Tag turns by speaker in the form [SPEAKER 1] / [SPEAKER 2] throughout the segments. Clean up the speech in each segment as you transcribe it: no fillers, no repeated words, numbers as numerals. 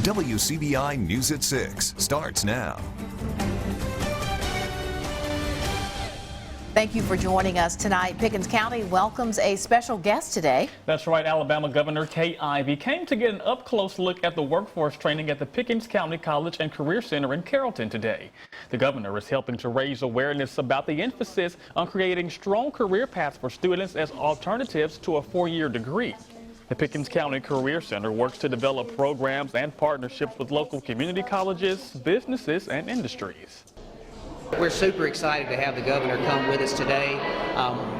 [SPEAKER 1] WCBI News at 6 starts now.
[SPEAKER 2] Thank you for joining us tonight. Pickens County welcomes a special guest today.
[SPEAKER 3] That's right. Alabama Governor Kay Ivey came to get an up-close look at the workforce training at the Pickens County College and Career Center in Carrollton today. The governor is helping to raise awareness about the emphasis on creating strong career paths for students as alternatives to a four-year degree. The Pickens County Career Center works to develop programs and partnerships with local community colleges, businesses, and industries.
[SPEAKER 4] We're super excited to have the governor come with us today.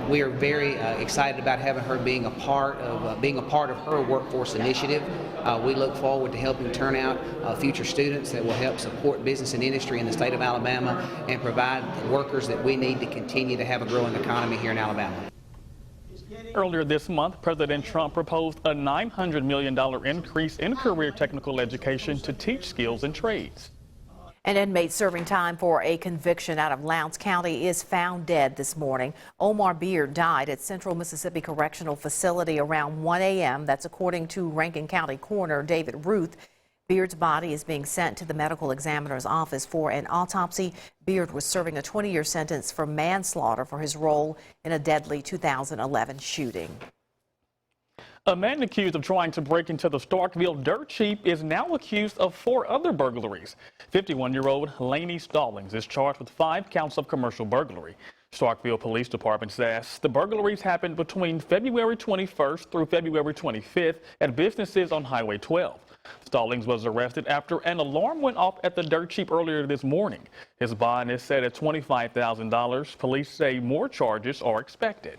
[SPEAKER 4] We are very excited about having her being a part of her workforce initiative. We look forward to helping turn out future students that will help support business and industry in the state of Alabama and provide the workers that we need to continue to have a growing economy here in Alabama.
[SPEAKER 3] Earlier this month, President Trump proposed a $900 million increase in career technical education to teach skills and trades.
[SPEAKER 2] An inmate serving time for a conviction out of Lowndes County is found dead this morning. Omar Beard died at Central Mississippi Correctional Facility around 1 a.m. That's according to Rankin County Coroner David Ruth. Beard's body is being sent to the medical examiner's office for an autopsy. Beard was serving a 20-year sentence for manslaughter for his role in a deadly 2011 shooting.
[SPEAKER 3] A man accused of trying to break into the Starkville dirt cheap is now accused of 4 other burglaries. 51-year-old Laney Stallings is charged with 5 counts of commercial burglary. Starkville Police Department says the burglaries happened between February 21st through February 25th at businesses on Highway 12. Stallings was arrested after an alarm went off at the dirt cheap earlier this morning. His bond is set at $25,000. Police say more charges are expected.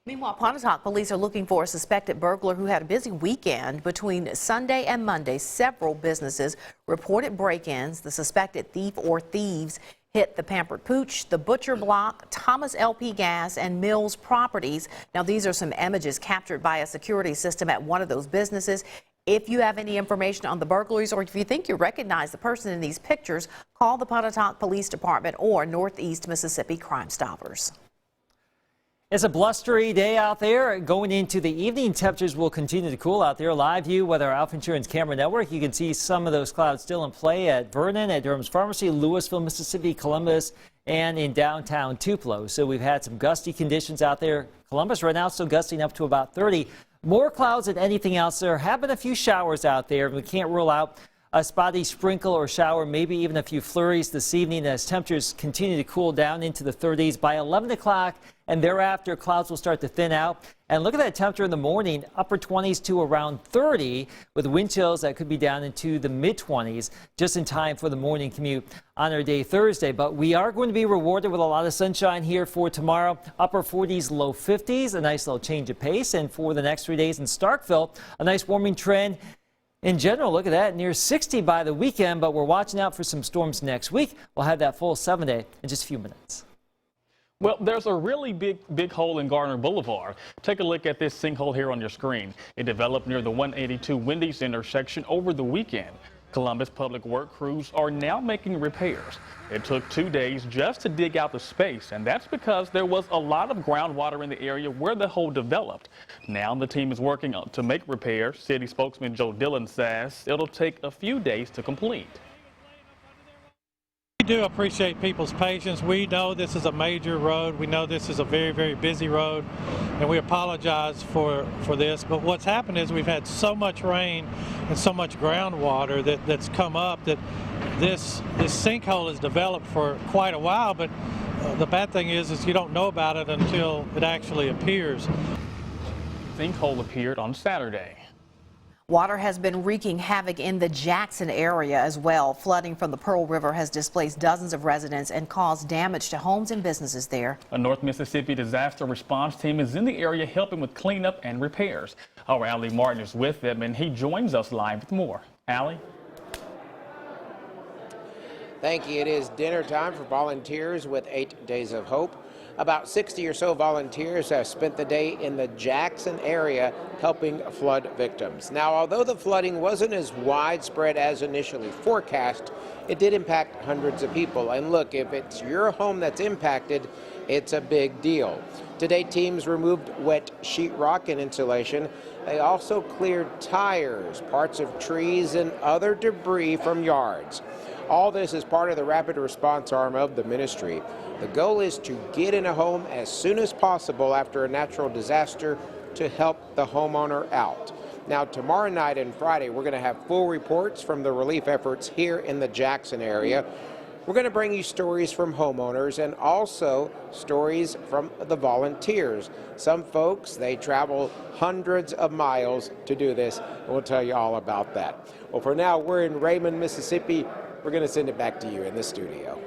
[SPEAKER 2] Meanwhile, Pontotoc police are looking for a suspected burglar who had a busy weekend. Between Sunday and Monday, several businesses reported break-ins. The suspected thief or thieves hit the Pampered Pooch, the Butcher Block, Thomas LP Gas, and Mills Properties. Now, these are some images captured by a security system at one of those businesses. If you have any information on the burglaries or if you think you recognize the person in these pictures, call the Pontotoc Police Department or Northeast Mississippi Crime Stoppers.
[SPEAKER 5] It's a blustery day out there. Going into the evening, temperatures will continue to cool out there. Live view with our Alpha Insurance camera network. You can see some of those clouds still in play at Vernon, at Durham's Pharmacy, Louisville, Mississippi, Columbus, and in downtown Tupelo. So we've had some gusty conditions out there. Columbus right now still gusting up to about 30. More clouds than anything else. There have been a few showers out there. We can't rule out a spotty sprinkle or shower, maybe even a few flurries this evening as temperatures continue to cool down into the 30s. By 11 o'clock and thereafter, clouds will start to thin out. And look at that temperature in the morning, upper 20s to around 30, with wind chills that could be down into the mid-20s just in time for the morning commute on our day Thursday. But we are going to be rewarded with a lot of sunshine here for tomorrow. Upper 40s, low 50s, a nice little change of pace. And for the next 3 days in Starkville, a nice warming trend. In general, look at that, near 60 by the weekend, but we're watching out for some storms next week. We'll have that full 7-day in just a few minutes.
[SPEAKER 3] Well, there's a really big hole in Garner Boulevard. Take a look at this sinkhole here on your screen. It developed near the 182 Wendy's intersection over the weekend. Columbus Public Work crews are now making repairs. It took 2 days just to dig out the space, and that's because there was a lot of groundwater in the area where the hole developed. Now the team is working to make repairs. City spokesman Joe Dillon says it'll take a few days to complete.
[SPEAKER 6] We do appreciate people's patience. We know this is a major road. We know this is a very, very busy road, and we apologize for this. But what's happened is we've had so much rain and so much groundwater that's come up that this sinkhole has developed for quite a while. But the bad thing is you don't know about it until it actually appears.
[SPEAKER 3] The sinkhole appeared on Saturday.
[SPEAKER 2] Water has been wreaking havoc in the Jackson area as well. Flooding from the Pearl River has displaced dozens of residents and caused damage to homes and businesses there.
[SPEAKER 3] A North Mississippi disaster response team is in the area helping with cleanup and repairs. Our Allie Martin is with them, and he joins us live with more. Allie?
[SPEAKER 7] Thank you. It is dinner time for volunteers with 8 Days of Hope. About 60 or so volunteers have spent the day in the Jackson area helping flood victims. Now, although the flooding wasn't as widespread as initially forecast, it did impact hundreds of people. And look, if it's your home that's impacted, It's a big deal. Today, teams removed wet sheetrock and insulation. They also cleared tires, parts of trees, and other debris from yards. All this is part of the rapid response arm of the ministry. The goal is to get in a home as soon as possible after a natural disaster to help the homeowner out. Now, tomorrow night and Friday, we're going to have full reports from the relief efforts here in the Jackson area. We're going to bring you stories from homeowners and also stories from the volunteers. Some folks, they travel hundreds of miles to do this, and we'll tell you all about that. Well, for now, we're in Raymond, Mississippi. We're going to send it back to you in the studio.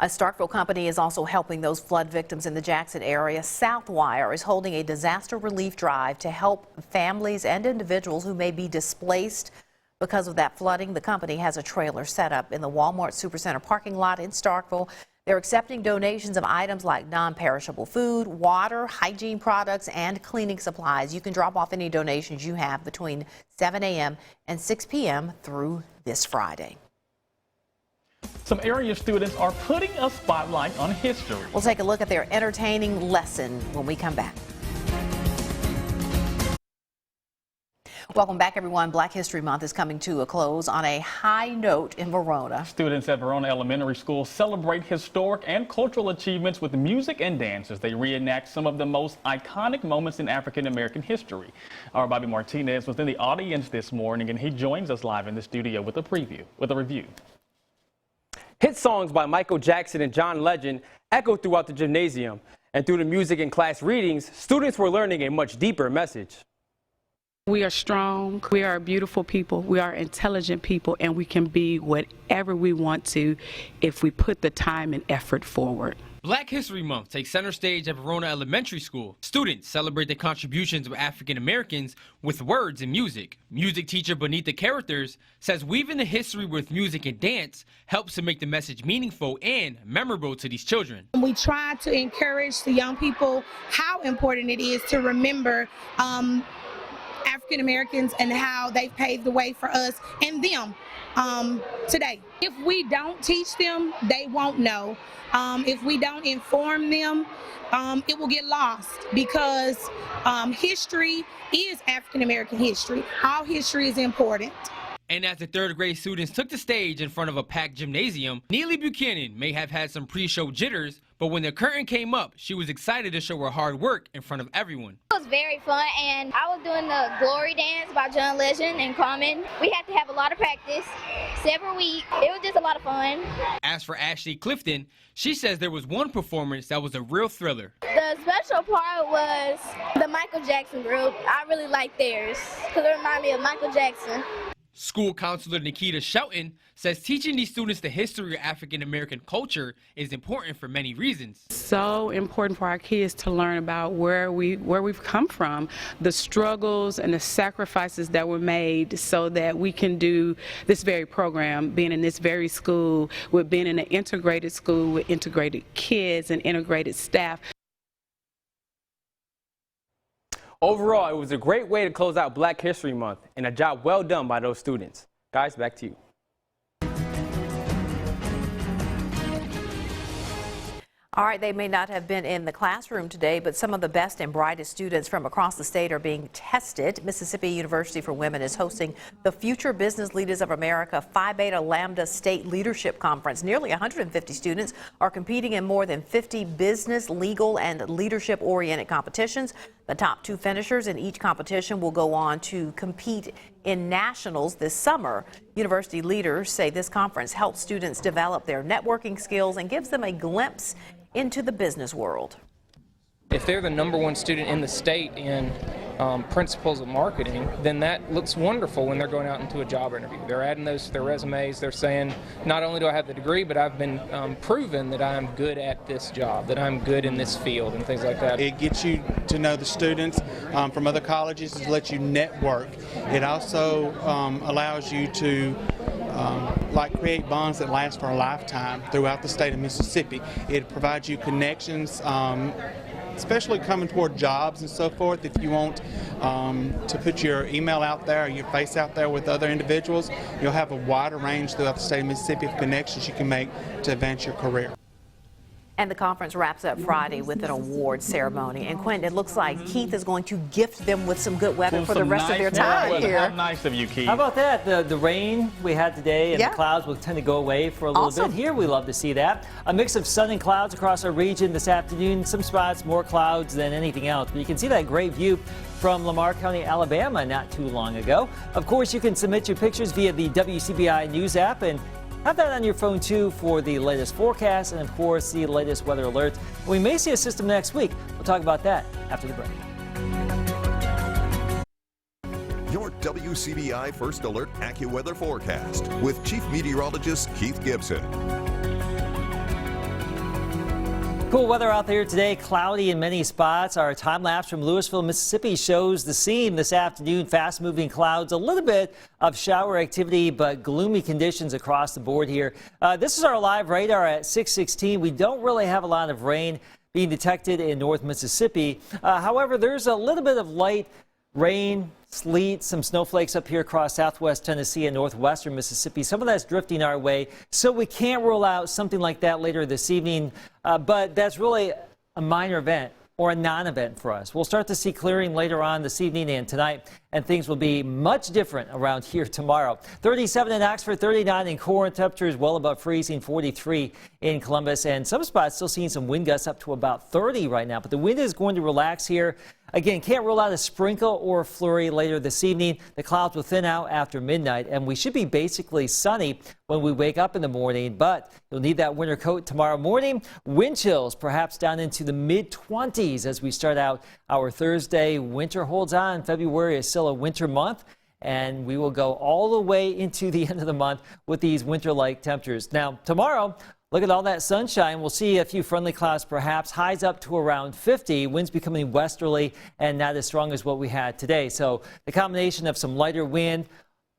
[SPEAKER 2] A Starkville company is also helping those flood victims in the Jackson area. Southwire is holding a disaster relief drive to help families and individuals who may be displaced because of that flooding. The company has a trailer set up in the Walmart Supercenter parking lot in Starkville. They're accepting donations of items like non-perishable food, water, hygiene products, and cleaning supplies. You can drop off any donations you have between 7 a.m. and 6 p.m. through this Friday.
[SPEAKER 3] Some area students are putting a spotlight on history.
[SPEAKER 2] We'll take a look at their entertaining lesson when we come back. Welcome back, everyone. Black History Month is coming to a close on a high note in Verona.
[SPEAKER 3] Students at Verona Elementary School celebrate historic and cultural achievements with music and dance as they reenact some of the most iconic moments in African American history. Our Bobby Martinez was in the audience this morning, and he joins us live in the studio with a review.
[SPEAKER 8] Hit songs by Michael Jackson and John Legend echoed throughout the gymnasium, and through the music and class readings, students were learning a much deeper message.
[SPEAKER 9] We are strong, we are beautiful people, we are intelligent people, and we can be whatever we want to if we put the time and effort forward.
[SPEAKER 10] Black History Month takes center stage at Verona Elementary School. Students celebrate the contributions of African Americans with words and music. Music teacher Bonita Carruthers says weaving the history with music and dance helps to make the message meaningful and memorable to these children.
[SPEAKER 11] We try to encourage the young people how important it is to remember African Americans and how they've paved the way for us and them today. If we don't teach them, they won't know. If we don't inform them, it will get lost, because history is African American history. All history is important.
[SPEAKER 10] And as the third grade students took the stage in front of a packed gymnasium, Neely Buchanan may have had some pre-show jitters, but when the curtain came up, she was excited to show her hard work in front of everyone.
[SPEAKER 12] It was very fun, and I was doing the glory dance by John Legend and Common. We had to have a lot of practice, several weeks. It was just a lot of fun. As
[SPEAKER 10] for Ashley Clifton, she says there was one performance that was a real thriller.
[SPEAKER 12] The special part was the Michael Jackson group. I really liked theirs because it reminded me of Michael Jackson.
[SPEAKER 10] School counselor Nikita Shelton says teaching these students the history of African American culture is important for many reasons.
[SPEAKER 9] So important for our kids to learn about where we've come from, the struggles and the sacrifices that were made so that we can do this very program, being in this very school, with being in an integrated school with integrated kids and integrated staff.
[SPEAKER 8] Overall, it was a great way to close out Black History Month, and a job well done by those students. Guys, back to you.
[SPEAKER 2] All right, they may not have been in the classroom today, but some of the best and brightest students from across the state are being tested. Mississippi University for Women is hosting the Future Business Leaders of America Phi Beta Lambda State Leadership Conference. Nearly 150 students are competing in more than 50 business, legal, and leadership-oriented competitions. The top 2 finishers in each competition will go on to compete in nationals this summer. University leaders say this conference helps students develop their networking skills and gives them a glimpse into the business world.
[SPEAKER 13] If they're the #1 student in the state in principles of marketing, then that looks wonderful when they're going out into a job interview. They're adding those to their resumes. They're saying, not only do I have the degree, but I've been proven that I'm good at this job, that I'm good in this field, and things like that.
[SPEAKER 14] It gets you to know the students from other colleges, to let you network. It also allows you to create bonds that last for a lifetime throughout the state of Mississippi. It provides you connections, especially coming toward jobs and so forth. If you want to put your email out there, or your face out there with other individuals, you'll have a wider range throughout the state of Mississippi of connections you can make to advance your career.
[SPEAKER 2] And the conference wraps up Friday with an award ceremony. And Quentin, it looks like Keith is going to gift them with some good weather for the rest of their time here.
[SPEAKER 3] How nice of you, Keith.
[SPEAKER 5] How about that? The rain we had today and the clouds will tend to go away for a little bit. Here we love to see that. A mix of sun and clouds across our region this afternoon. Some spots more clouds than anything else. But you can see that great view from Lamar County, Alabama not too long ago. Of course, you can submit your pictures via the WCBI News app and have that on your phone too for the latest forecast and of course the latest weather alerts. We may see a system next week. We'll talk about that after the break.
[SPEAKER 1] Your WCBI First Alert AccuWeather forecast with Chief Meteorologist Keith Gibson.
[SPEAKER 5] Cool weather out there today, cloudy in many spots. Our time lapse from Louisville, Mississippi shows the scene this afternoon. Fast moving clouds, a little bit of shower activity, but gloomy conditions across the board here. This is our live radar at 6:16. We don't really have a lot of rain being detected in North Mississippi. However, there's a little bit of light rain, sleet, some snowflakes up here across southwest Tennessee and northwestern Mississippi. Some of that's drifting our way, so we can't rule out something like that later this evening, but that's really a minor event or a non-event for us. We'll start to see clearing later on this evening and tonight, and things will be much different around here tomorrow. 37 in Oxford, 39 in Corinth, temperatures well above freezing, 43 in Columbus, and some spots still seeing some wind gusts up to about 30 right now, but the wind is going to relax here. Again, can't rule out a sprinkle or a flurry later this evening. The clouds will thin out after midnight, and we should be basically sunny when we wake up in the morning, but you'll need that winter coat tomorrow morning. Wind chills perhaps down into the mid-20s as we start out our Thursday. Winter holds on. February is still a winter month, and we will go all the way into the end of the month with these winter-like temperatures. Now, tomorrow, look at all that sunshine. We'll see a few friendly clouds, perhaps highs up to around 50. Winds becoming westerly and not as strong as what we had today. So the combination of some lighter wind,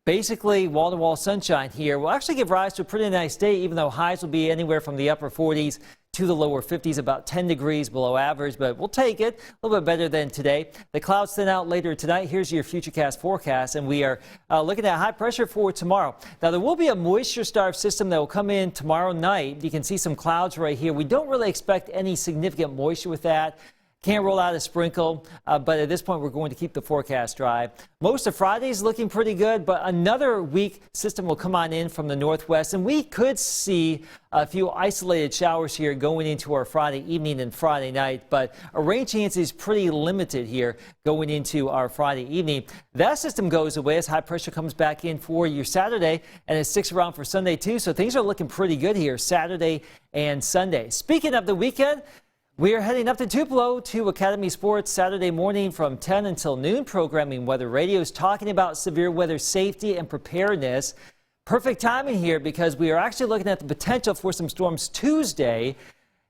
[SPEAKER 5] basically wall-to-wall sunshine here, will actually give rise to a pretty nice day, even though highs will be anywhere from the upper 40s to the lower 50s, about 10 degrees below average, but we'll take it. A little bit better than today. The clouds thin out later tonight. Here's your Futurecast forecast, and we are looking at high pressure for tomorrow. Now, there will be a moisture-starved system that will come in tomorrow night. You can see some clouds right here. We don't really expect any significant moisture with that. Can't roll out a sprinkle, but at this point, we're going to keep the forecast dry. Most of Friday is looking pretty good, but another weak system will come on in from the northwest, and we could see a few isolated showers here going into our Friday evening and Friday night, but our rain chance is pretty limited here going into our Friday evening. That system goes away as high pressure comes back in for your Saturday, and it sticks around for Sunday too, so things are looking pretty good here Saturday and Sunday. Speaking of the weekend, we are heading up to Tupelo to Academy Sports Saturday morning from 10 until noon. Programming Weather Radio is talking about severe weather safety and preparedness. Perfect timing here because we are actually looking at the potential for some storms Tuesday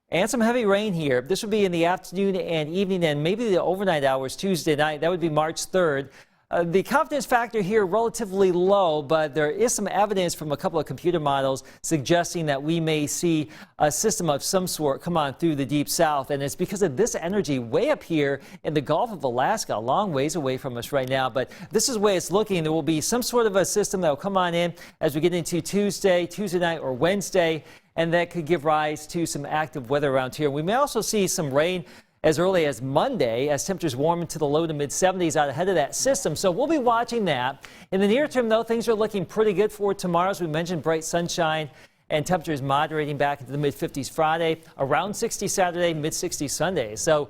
[SPEAKER 5] and some heavy rain here. This would be in the afternoon and evening and maybe the overnight hours Tuesday night. That would be March 3rd. The confidence factor here relatively low, but there is some evidence from a couple of computer models suggesting that we may see a system of some sort come on through the deep south, and it's because of this energy way up here in the Gulf of Alaska, a long ways away from us right now, but this is the way it's looking. There will be some sort of a system that will come on in as we get into Tuesday night or Wednesday, and that could give rise to some active weather around here. We may also see some rain as early as Monday as temperatures warm into the low to mid 70s out ahead of that system. So we'll be watching that. In the near term, though, things are looking pretty good for tomorrow. As we mentioned, bright sunshine and temperatures moderating back into the mid 50s Friday, around 60 Saturday, mid 60s Sunday. So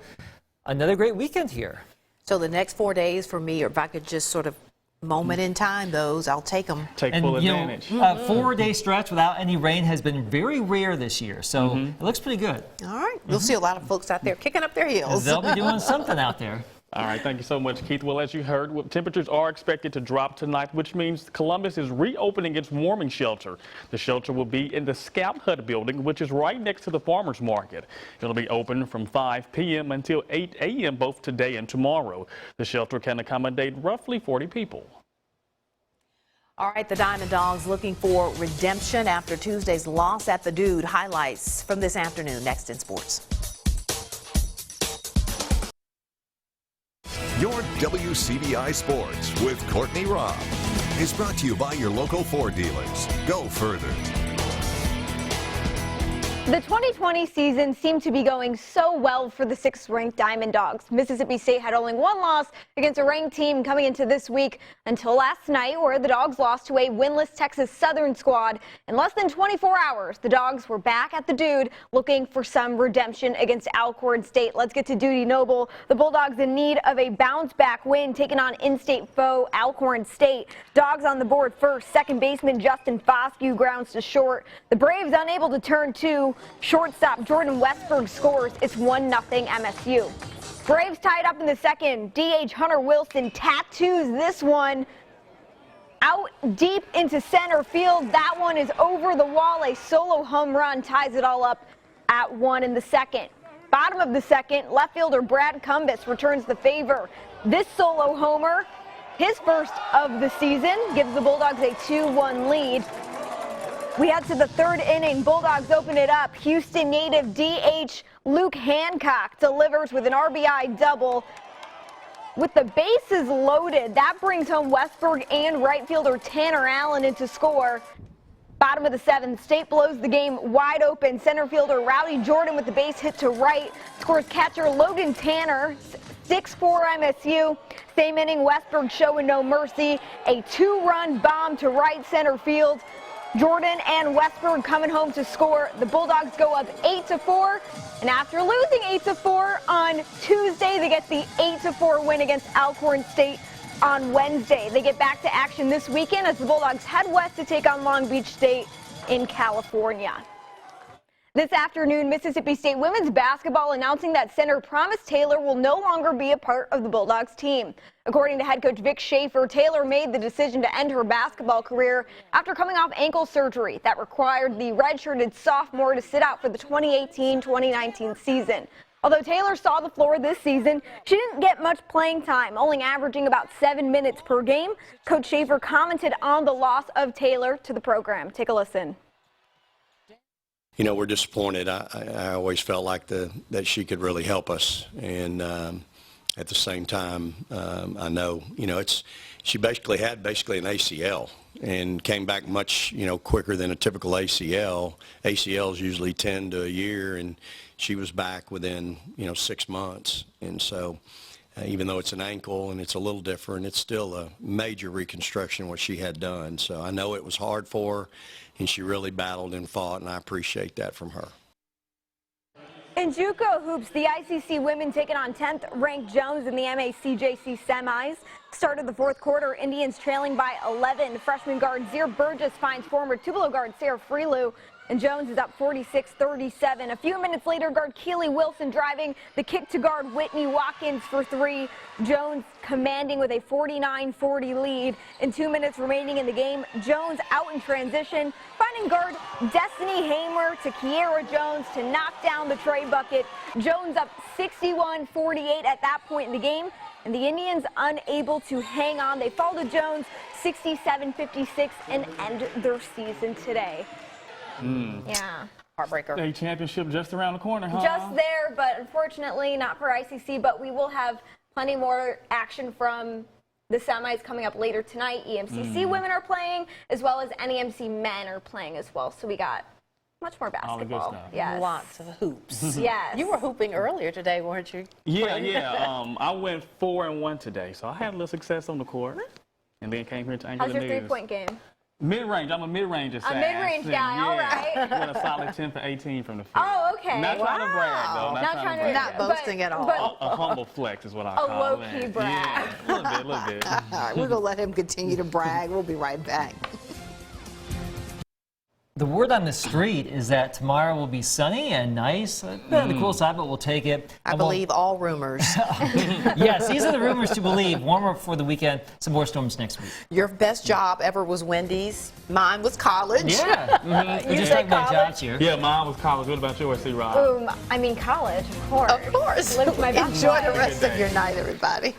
[SPEAKER 5] another great weekend here.
[SPEAKER 2] So the next 4 days for me, or if I could just sort of moment in time, those, I'll take them.
[SPEAKER 3] Take full advantage.
[SPEAKER 5] A 4-day stretch without any rain has been very rare this year, so it looks pretty good.
[SPEAKER 2] All right. You'll see a lot of folks out there kicking up their heels.
[SPEAKER 5] They'll be doing something out there.
[SPEAKER 3] All right, thank you so much, Keith. Well, as you heard, temperatures are expected to drop tonight, which means Columbus is reopening its warming shelter. The shelter will be in the Scout Hut building, which is right next to the farmers market. It'll be open from 5 p.m. until 8 a.m. both today and tomorrow. The shelter can accommodate roughly 40 people.
[SPEAKER 2] All right, the Diamond Dogs looking for redemption after Tuesday's loss at the Dude. Highlights from this afternoon next in sports.
[SPEAKER 1] Your WCBI Sports with Courtney Robb is brought to you by your local Ford dealers. Go further.
[SPEAKER 15] The 2020 season seemed to be going so well for the 6th-ranked Diamond Dogs. Mississippi State had only one loss against a ranked team coming into this week until last night, where the Dogs lost to a winless Texas Southern squad. In less than 24 hours, the Dogs were back at the Dude looking for some redemption against Alcorn State. Let's get to Duty Noble. The Bulldogs in need of a bounce-back win, taking on in-state foe Alcorn State. Dogs on the board first. Second baseman Justin Foscue grounds to short. The Braves unable to turn two. Shortstop Jordan Westberg scores. It's 1-0 MSU. Braves tied up in the second. DH Hunter Wilson tattoos this one out deep into center field. That one is over the wall. A solo home run ties it all up at 1 in the second. Bottom of the second, left fielder Brad Cumbus returns the favor. This solo homer, his first of the season, gives the Bulldogs a 2-1 lead. We head to the third inning. Bulldogs open it up. Houston native DH Luke Hancock delivers with an RBI double. With the bases loaded, that brings home Westberg and right fielder Tanner Allen into score. Bottom of the seventh, State blows the game wide open. Center fielder Rowdy Jordan with the base hit to right. Scores catcher Logan Tanner. 6-4 MSU. Same inning, Westberg showing no mercy. A 2-run bomb to right center field. Jordan and Westberg coming home to score. The Bulldogs go up 8-4, and after losing 8-4 on Tuesday, they get the 8-4 win against Alcorn State on Wednesday. They get back to action this weekend as the Bulldogs head west to take on Long Beach State in California. This afternoon, Mississippi State women's basketball announcing that center Promise Taylor will no longer be a part of the Bulldogs team. According to head coach Vic Schaefer, Taylor made the decision to end her basketball career after coming off ankle surgery that required the redshirted sophomore to sit out for the 2018-2019 season. Although Taylor saw the floor this season, she didn't get much playing time, only averaging about 7 minutes per game. Coach Schaefer commented on the loss of Taylor to the program. Take a listen.
[SPEAKER 16] You know, we're disappointed. I always felt like that she could really help us, and at the same time, I know, you know, she basically had an ACL and came back much, you know, quicker than a typical ACL. ACL is usually 10 to a year, and she was back within, you know, 6 months. And so even though it's an ankle and it's a little different, it's still a major reconstruction what she had done. So I know it was hard for her, and she really battled and fought, and I appreciate that from her.
[SPEAKER 15] In JUCO hoops, the ICC women taking on 10th-ranked Jones in the MACJC semis. Start of the fourth quarter, Indians trailing by 11. Freshman guard Zir Burgess finds former Tupelo guard Sarah Freelou, and Jones is up 46-37. A few minutes later, guard Keely Wilson driving the kick to guard Whitney Watkins for three. Jones commanding with a 49-40 lead. In 2 minutes remaining in the game, Jones out in transition, finding guard Destiny Hamer to Kiera Jones to knock down the tray bucket. Jones up 61-48 at that point in the game, and the Indians unable to hang on. They fall to Jones 67-56 and end their season today. Yeah.
[SPEAKER 2] Heartbreaker.
[SPEAKER 3] State championship just around the corner, huh?
[SPEAKER 15] Just there, but unfortunately not for ICC, but we will have plenty more action from the semis coming up later tonight. EMCC women are playing, as well as NEMC men are playing as well. So we got much more basketball.
[SPEAKER 3] All the good stuff.
[SPEAKER 15] Yes.
[SPEAKER 2] Lots of hoops.
[SPEAKER 15] Yes.
[SPEAKER 2] You were hooping earlier today, weren't you?
[SPEAKER 3] Yeah. I went 4-1 today, so I had a little success on the court, and then came here to anchor
[SPEAKER 15] How's
[SPEAKER 3] the
[SPEAKER 15] your
[SPEAKER 3] news.
[SPEAKER 15] three-point game?
[SPEAKER 3] Mid-range. I'm a mid-range assassin.
[SPEAKER 15] A mid-range guy, all right.
[SPEAKER 3] With a solid 10 for 18 from the field.
[SPEAKER 15] Oh, okay.
[SPEAKER 3] Not trying to brag, though. Not trying to brag.
[SPEAKER 2] Not boasting at all.
[SPEAKER 3] A humble flex is what I
[SPEAKER 15] A
[SPEAKER 3] call it.
[SPEAKER 15] low-key brag.
[SPEAKER 3] Yeah, a little bit.
[SPEAKER 2] All right, we're going to let him continue to brag. We'll be right back.
[SPEAKER 5] The word on the street is that tomorrow will be sunny and nice. On the cool side, but we'll take it.
[SPEAKER 2] I believe all rumors.
[SPEAKER 5] Yes, these are the rumors to believe. Warmer for the weekend. Some more storms next week.
[SPEAKER 2] Your best job ever was Wendy's. Mine was college.
[SPEAKER 5] Yeah. We just talked about jobs here.
[SPEAKER 3] Yeah, mine was college. What about yours, C-Rob?
[SPEAKER 15] I mean college, of course.
[SPEAKER 2] Of course.
[SPEAKER 15] Lived my best
[SPEAKER 2] Enjoy
[SPEAKER 15] life.
[SPEAKER 2] the rest of your night, everybody.